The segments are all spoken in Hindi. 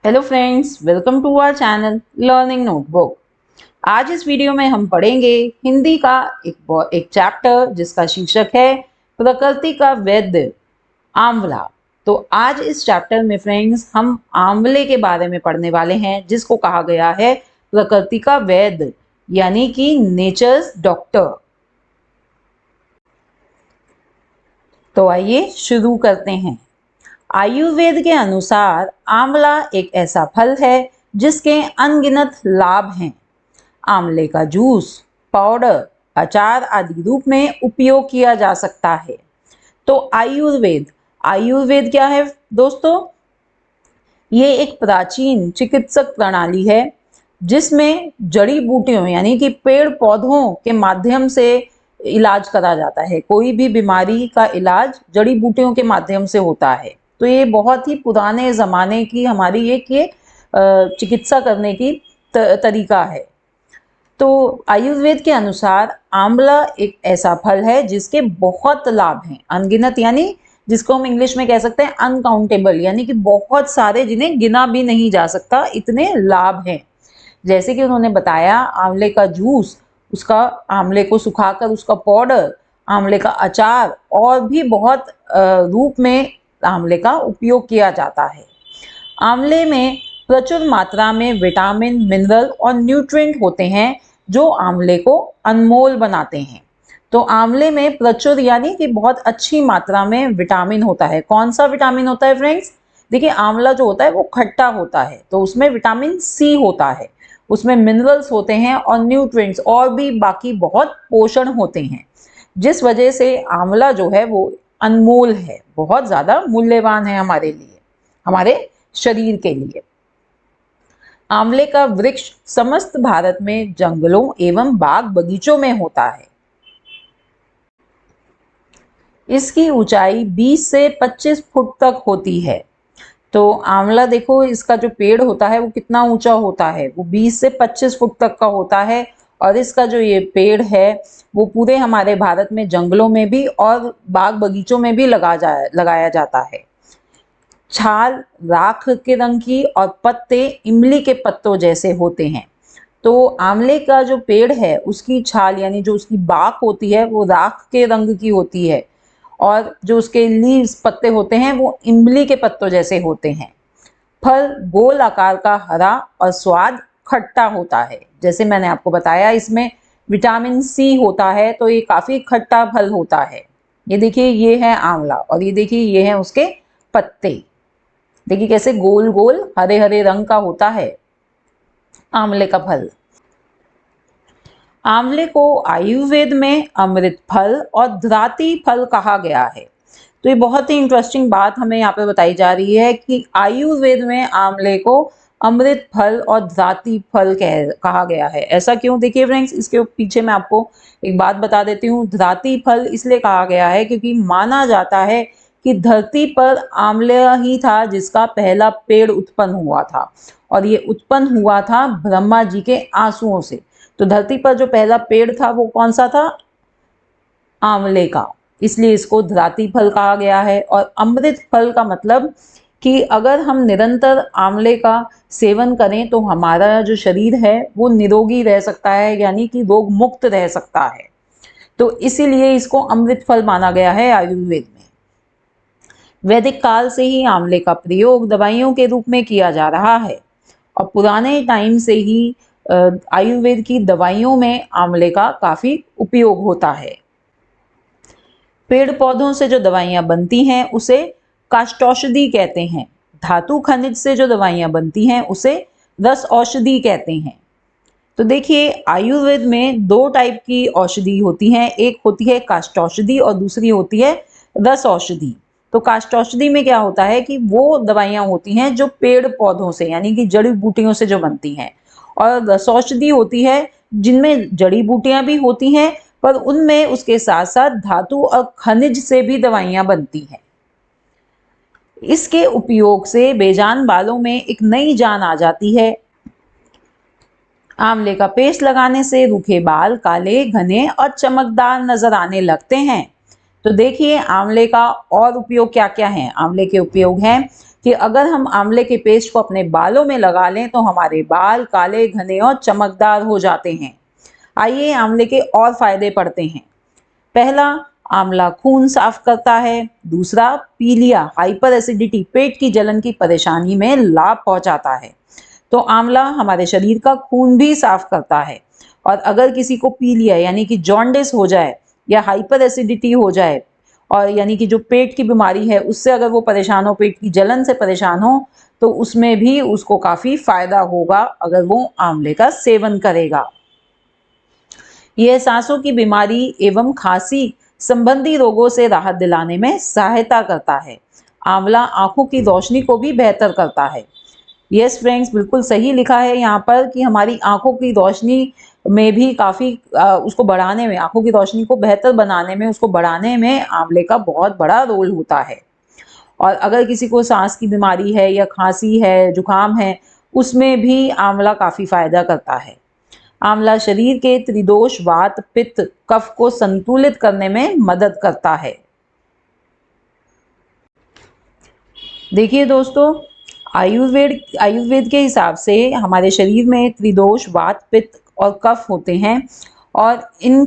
Hello friends, welcome to our channel learning notebook. आज इस वीडियो में हम पढ़ेंगे हिंदी का एक चैप्टर जिसका शीर्षक है प्रकृति का वैद्य आंवला। तो आज इस चैप्टर में फ्रेंड्स हम आंवले के बारे में पढ़ने वाले हैं, जिसको कहा गया है प्रकृति का वैद्य यानी कि नेचर्स डॉक्टर। तो आइए शुरू करते हैं। आयुर्वेद के अनुसार आंवला एक ऐसा फल है जिसके अनगिनत लाभ हैं। आंवले का जूस, पाउडर, अचार आदि रूप में उपयोग किया जा सकता है। तो आयुर्वेद आयुर्वेद क्या है दोस्तों? ये एक प्राचीन चिकित्सक प्रणाली है जिसमें जड़ी बूटियों यानी कि पेड़ पौधों के माध्यम से इलाज करा जाता है। कोई भी बीमारी का इलाज जड़ी बूटियों के माध्यम से होता है। तो ये बहुत ही पुराने ज़माने की हमारी एक ये चिकित्सा करने की तरीका है। तो आयुर्वेद के अनुसार आंवला एक ऐसा फल है जिसके बहुत लाभ हैं, अनगिनत, यानी जिसको हम इंग्लिश में कह सकते हैं अनकाउंटेबल, यानी कि बहुत सारे जिन्हें गिना भी नहीं जा सकता, इतने लाभ हैं। जैसे कि उन्होंने बताया, आंवले का जूस, उसका आंवले को सुखाकर उसका पाउडर, आंवले का अचार और भी बहुत रूप में आंवले का उपयोग किया जाता है। आंवले में प्रचुर मात्रा में विटामिन, मिनरल और न्यूट्रिएंट होते हैं जो आंवले को अनमोल बनाते हैं। तो आंवले में प्रचुर यानी कि बहुत अच्छी मात्रा में विटामिन होता है। कौन सा विटामिन होता है फ्रेंड्स? देखिए, आंवला जो होता है वो खट्टा होता है, तो उसमें विटामिन सी होता है, उसमें मिनरल्स होते हैं और न्यूट्रिएंट्स और भी बाकी बहुत पोषण होते हैं, जिस वजह से आंवला जो है वो अनमोल है, बहुत ज़्यादा मूल्यवान है हमारे लिए, हमारे शरीर के लिए। आंवले का वृक्ष समस्त भारत में जंगलों एवं बाग बगीचों में होता है। इसकी ऊंचाई 20 से 25 फुट तक होती है। तो आंवला देखो, इसका जो पेड़ होता है वो कितना ऊंचा होता है, वो 20 से 25 फुट तक का होता है। और इसका जो ये पेड़ है वो पूरे हमारे भारत में जंगलों में भी और बाग बगीचों में भी लगाया जाता है। छाल राख के रंग की और पत्ते इमली के पत्तों जैसे होते हैं। तो आंवले का जो पेड़ है उसकी छाल यानी जो उसकी बाक होती है वो राख के रंग की होती है, और जो उसके लीव्स पत्ते होते हैं वो इमली के पत्तों जैसे होते हैं। फल गोल आकार का हरा और स्वाद खट्टा होता है। जैसे मैंने आपको बताया, इसमें विटामिन सी होता है, तो ये काफ़ी खट्टा फल होता है। ये देखिए, ये है आंवला और ये देखिए ये है उसके पत्ते। देखिए कैसे गोल गोल हरे हरे रंग का होता है आंवले का फल। आंवले को आयुर्वेद में अमृत फल और द्राति फल कहा गया है। तो ये बहुत ही इंटरेस्टिंग बात हमें यहाँ पे बताई जा रही है कि आयुर्वेद में आंवले को अमृत फल और द्राति फल कहा गया है। ऐसा क्यों? देखिए फ्रेंड्स, इसके पीछे मैं आपको एक बात बता देती हूँ। द्राति फल इसलिए कहा गया है क्योंकि माना जाता है कि धरती पर आंवला ही था जिसका पहला पेड़ उत्पन्न हुआ था, और ये उत्पन्न हुआ था ब्रह्मा जी के आंसुओं से। तो धरती पर जो पहला पेड़ था वो कौन सा था? आंवले का। इसलिए इसको द्राति फल कहा गया है। और अमृत फल का मतलब कि अगर हम निरंतर आंवले का सेवन करें तो हमारा जो शरीर है वो निरोगी रह सकता है, यानी कि रोग मुक्त रह सकता है। तो इसीलिए इसको अमृत फल माना गया है आयुर्वेद में। वैदिक काल से ही आंवले का प्रयोग दवाइयों के रूप में किया जा रहा है, और पुराने टाइम से ही आयुर्वेद की दवाइयों में आंवले का काफ़ी उपयोग होता है। पेड़ पौधों से जो दवाइयाँ बनती हैं उसे काष्ठौषधि कहते हैं। धातु खनिज से जो दवाइयाँ बनती हैं उसे रस औषधि कहते हैं। तो देखिए, आयुर्वेद में दो टाइप की औषधि होती हैं, एक होती है काष्ठौषधि और दूसरी होती है रस औषधि। तो काष्ठौषधि में क्या होता है कि वो दवाइयाँ होती हैं जो पेड़ पौधों से यानी कि जड़ी बूटियों से जो बनती हैं, और रस औषधि होती है जिनमें जड़ी बूटियां भी होती हैं पर उनमें उसके साथ साथ धातु और खनिज से भी दवाइयां बनती हैं। इसके उपयोग से बेजान बालों में एक नई जान आ जाती है। आंवले का पेस्ट लगाने से रूखे बाल काले, घने और चमकदार नजर आने लगते हैं। तो देखिए, आंवले का और उपयोग क्या क्या है। आंवले के उपयोग हैं कि अगर हम आंवले के पेस्ट को अपने बालों में लगा लें तो हमारे बाल काले, घने और चमकदार हो जाते हैं। आइए आंवले के और फायदे पढ़ते हैं। पहला, आंवला खून साफ करता है। दूसरा, पीलिया हाइपर एसिडिटी पेट की जलन की परेशानी में लाभ पहुंचाता है। तो आंवला हमारे शरीर का खून भी साफ करता है। और अगर किसी को पीलिया यानी कि जॉन्डिस हो जाए या हाइपर एसिडिटी हो जाए, और यानी कि जो पेट की बीमारी है उससे अगर वो परेशान हो, पेट की जलन से परेशान हो, तो उसमें भी उसको काफ़ी फायदा होगा अगर वो आंवले का सेवन करेगा। यह सांसों की बीमारी एवं खांसी संबंधी रोगों से राहत दिलाने में सहायता करता है। आंवला आंखों की रोशनी को भी बेहतर करता है। यस फ्रेंड्स, बिल्कुल सही लिखा है यहाँ पर कि हमारी आंखों की रोशनी में भी काफ़ी उसको बढ़ाने में, आंखों की रोशनी को बेहतर बनाने में, उसको बढ़ाने में आंवले का बहुत बड़ा रोल होता है। और अगर किसी को सांस की बीमारी है या खांसी है, जुकाम है, उसमें भी आंवला काफ़ी फायदा करता है। आंवला शरीर के त्रिदोष वात पित्त कफ को संतुलित करने में मदद करता है। देखिए दोस्तों, आयुर्वेद के हिसाब से हमारे शरीर में त्रिदोष वात पित्त और कफ होते हैं, और इन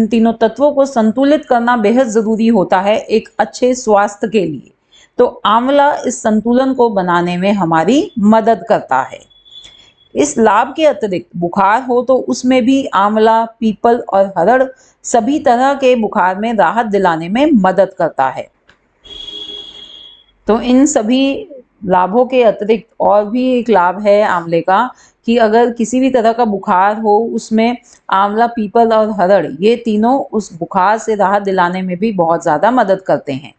तीनों तत्वों को संतुलित करना बेहद ज़रूरी होता है एक अच्छे स्वास्थ्य के लिए। तो आंवला इस संतुलन को बनाने में हमारी मदद करता है। इस लाभ के अतिरिक्त बुखार हो तो उसमें भी आंवला, पीपल और हरड़ सभी तरह के बुखार में राहत दिलाने में मदद करता है। तो इन सभी लाभों के अतिरिक्त और भी एक लाभ है आंवले का कि अगर किसी भी तरह का बुखार हो, उसमें आंवला, पीपल और हरड़ ये तीनों उस बुखार से राहत दिलाने में भी बहुत ज़्यादा मदद करते हैं।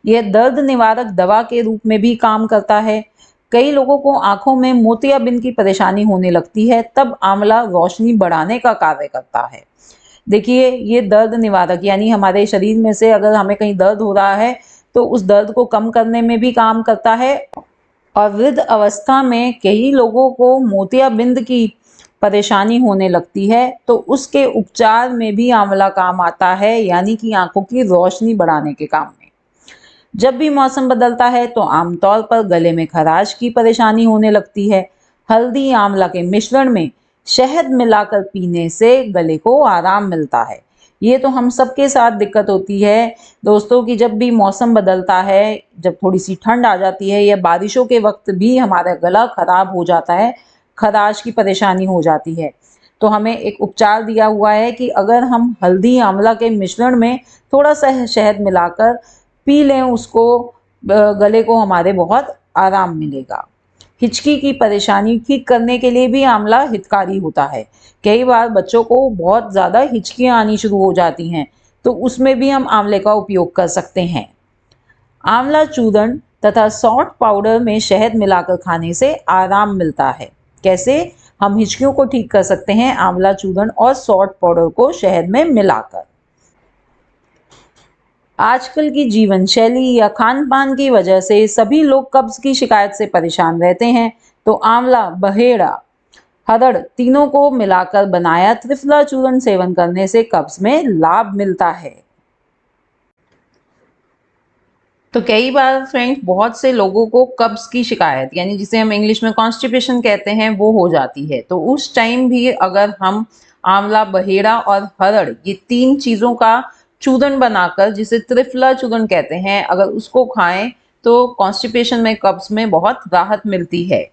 यह दर्द निवारक दवा के रूप में भी काम करता है। कई लोगों को आंखों में मोतियाबिंद की परेशानी होने लगती है, तब आंवला रोशनी बढ़ाने का कार्य करता है। देखिए, ये दर्द निवारक यानी हमारे शरीर में से अगर हमें कहीं दर्द हो रहा है तो उस दर्द को कम करने में भी काम करता है। और वृद्ध अवस्था में कई लोगों को मोतियाबिंद की परेशानी होने लगती है, तो उसके उपचार में भी आंवला काम आता है, यानी कि आंखों की रोशनी बढ़ाने के काम में। जब भी मौसम बदलता है तो आमतौर पर गले में खराश की परेशानी होने लगती है। हल्दी आंवला के मिश्रण में शहद मिलाकर पीने से गले को आराम मिलता है। ये तो हम सबके साथ दिक्कत होती है दोस्तों कि जब भी मौसम बदलता है, जब थोड़ी सी ठंड आ जाती है या बारिशों के वक्त भी हमारा गला खराब हो जाता है, खराश की परेशानी हो जाती है। तो हमें एक उपचार दिया हुआ है कि अगर हम हल्दी आंवला के मिश्रण में थोड़ा सा शहद मिलाकर पी लें उसको, गले को हमारे बहुत आराम मिलेगा। हिचकी की परेशानी ठीक करने के लिए भी आंवला हितकारी होता है। कई बार बच्चों को बहुत ज़्यादा हिचकियाँ आनी शुरू हो जाती हैं, तो उसमें भी हम आंवले का उपयोग कर सकते हैं। आंवला चूर्ण तथा सौंठ पाउडर में शहद मिलाकर खाने से आराम मिलता है। कैसे हम हिचकियों को ठीक कर सकते हैं? आंवला चूर्ण और सौंठ पाउडर को शहद में मिलाकर। आजकल की जीवन शैली या खान पान की वजह से सभी लोग कब्ज की शिकायत से परेशान रहते हैं। तो आंवला, बहेड़ा, हरड़ तीनों को मिलाकर बनाया त्रिफला चूर्ण सेवन करने से कब्ज में लाभ मिलता है। तो कई बार फ्रेंड्स, बहुत से लोगों को कब्ज की शिकायत यानी जिसे हम इंग्लिश में कॉन्स्टिपेशन कहते हैं वो हो जाती है। तो उस टाइम भी अगर हम आंवला, बहेड़ा और हरड़ ये तीन चीज़ों का चूर्ण बनाकर, जिसे त्रिफला चूर्ण कहते हैं, अगर उसको खाएं तो कॉन्स्टिपेशन में, कब्ज में बहुत राहत मिलती है।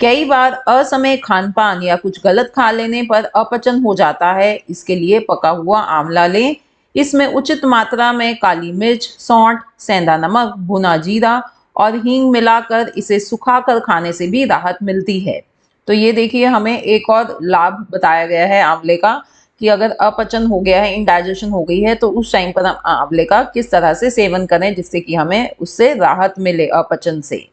कई बार असमय खान पान या कुछ गलत खा लेने पर अपचन हो जाता है। इसके लिए पका हुआ आंवला लें। इसमें उचित मात्रा में काली मिर्च, सौंठ, सेंधा नमक, भुना जीरा और हींग मिलाकर इसे सुखाकर खाने से भी राहत मिलती है। तो ये देखिए, हमें एक और लाभ बताया गया है आंवले का कि अगर अपचन हो गया है, इंडाइजेशन हो गई है, तो उस टाइम पर हम आंवले का किस तरह से सेवन करें जिससे कि हमें उससे राहत मिले अपचन से।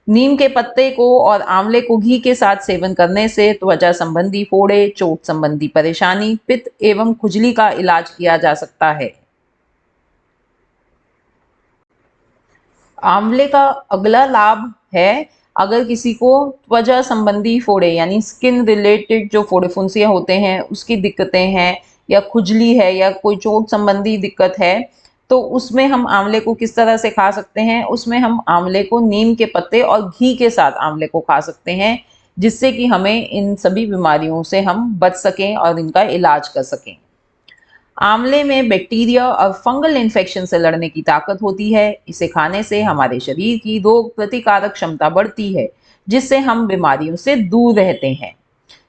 नीम के पत्ते को और आंवले को घी के साथ सेवन करने से त्वचा संबंधी फोड़े, चोट संबंधी परेशानी, पित्त एवं खुजली का इलाज किया जा सकता है। आंवले का अगला लाभ है, अगर किसी को त्वचा संबंधी फोड़े यानी स्किन रिलेटेड जो फोड़े फुंसियाँ होते हैं उसकी दिक्कतें हैं, या खुजली है, या कोई चोट संबंधी दिक्कत है, तो उसमें हम आंवले को किस तरह से खा सकते हैं, उसमें हम आंवले को नीम के पत्ते और घी के साथ आंवले को खा सकते हैं, जिससे कि हमें इन सभी बीमारियों से हम बच सकें और इनका इलाज कर सकें। आंवले में बैक्टीरिया और फंगल इन्फेक्शन से लड़ने की ताकत होती है। इसे खाने से हमारे शरीर की रोग प्रतिकारक क्षमता बढ़ती है, जिससे हम बीमारियों से दूर रहते हैं।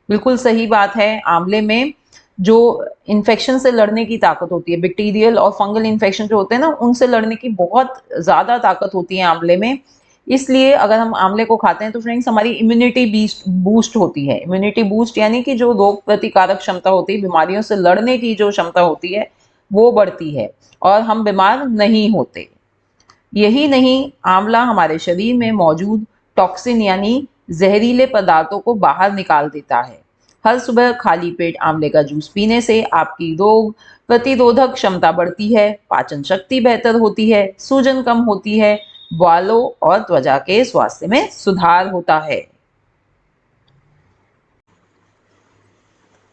बिल्कुल सही बात है। आंवले में जो इन्फेक्शन से लड़ने की ताकत होती है, बैक्टीरियल और फंगल इन्फेक्शन जो होते हैं ना, उनसे लड़ने की बहुत ज़्यादा ताकत होती है आंवले में। इसलिए अगर हम आंवले को खाते हैं तो फ्रेंड्स हमारी इम्यूनिटी बूस्ट होती है। इम्यूनिटी बूस्ट यानी कि जो रोग प्रतिकारक क्षमता होती है, बीमारियों से लड़ने की जो क्षमता होती है, वो बढ़ती है और हम बीमार नहीं होते। यही नहीं, आंवला हमारे शरीर में मौजूद टॉक्सिन यानी जहरीले पदार्थों को बाहर निकाल देता है। हर सुबह खाली पेट आंवले का जूस पीने से आपकी रोग प्रतिरोधक क्षमता बढ़ती है, पाचन शक्ति बेहतर होती है, सूजन कम होती है, बालों और त्वचा के स्वास्थ्य में सुधार होता है।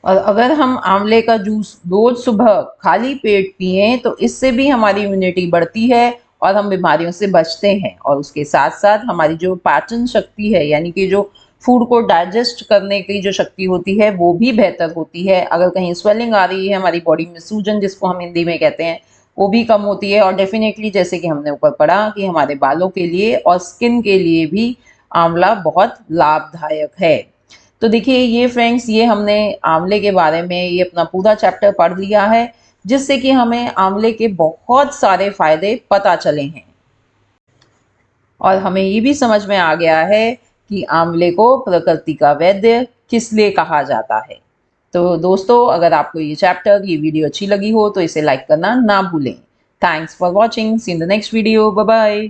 और अगर हम आंवले का जूस रोज सुबह खाली पेट पिएं तो इससे भी हमारी इम्यूनिटी बढ़ती है और हम बीमारियों से बचते हैं। और उसके साथ साथ हमारी जो पाचन शक्ति है, यानी कि जो फूड को डाइजेस्ट करने की जो शक्ति होती है, वो भी बेहतर होती है। अगर कहीं स्वेलिंग आ रही है हमारी बॉडी में, सूजन जिसको हम हिंदी में कहते हैं, वो भी कम होती है। और डेफिनेटली जैसे कि हमने ऊपर पढ़ा कि हमारे बालों के लिए और स्किन के लिए भी आंवला बहुत लाभदायक है। तो देखिए ये फ्रेंड्स, ये हमने आंवले के बारे में ये अपना पूरा चैप्टर पढ़ लिया है, जिससे कि हमें आंवले के बहुत सारे फायदे पता चले हैं और हमें ये भी समझ में आ गया है कि आंवले को प्रकृति का वैद्य किस लिए कहा जाता है। तो दोस्तों, अगर आपको ये चैप्टर, ये वीडियो अच्छी लगी हो तो इसे लाइक करना ना भूलें। Thanks for watching, see in the next video, bye bye.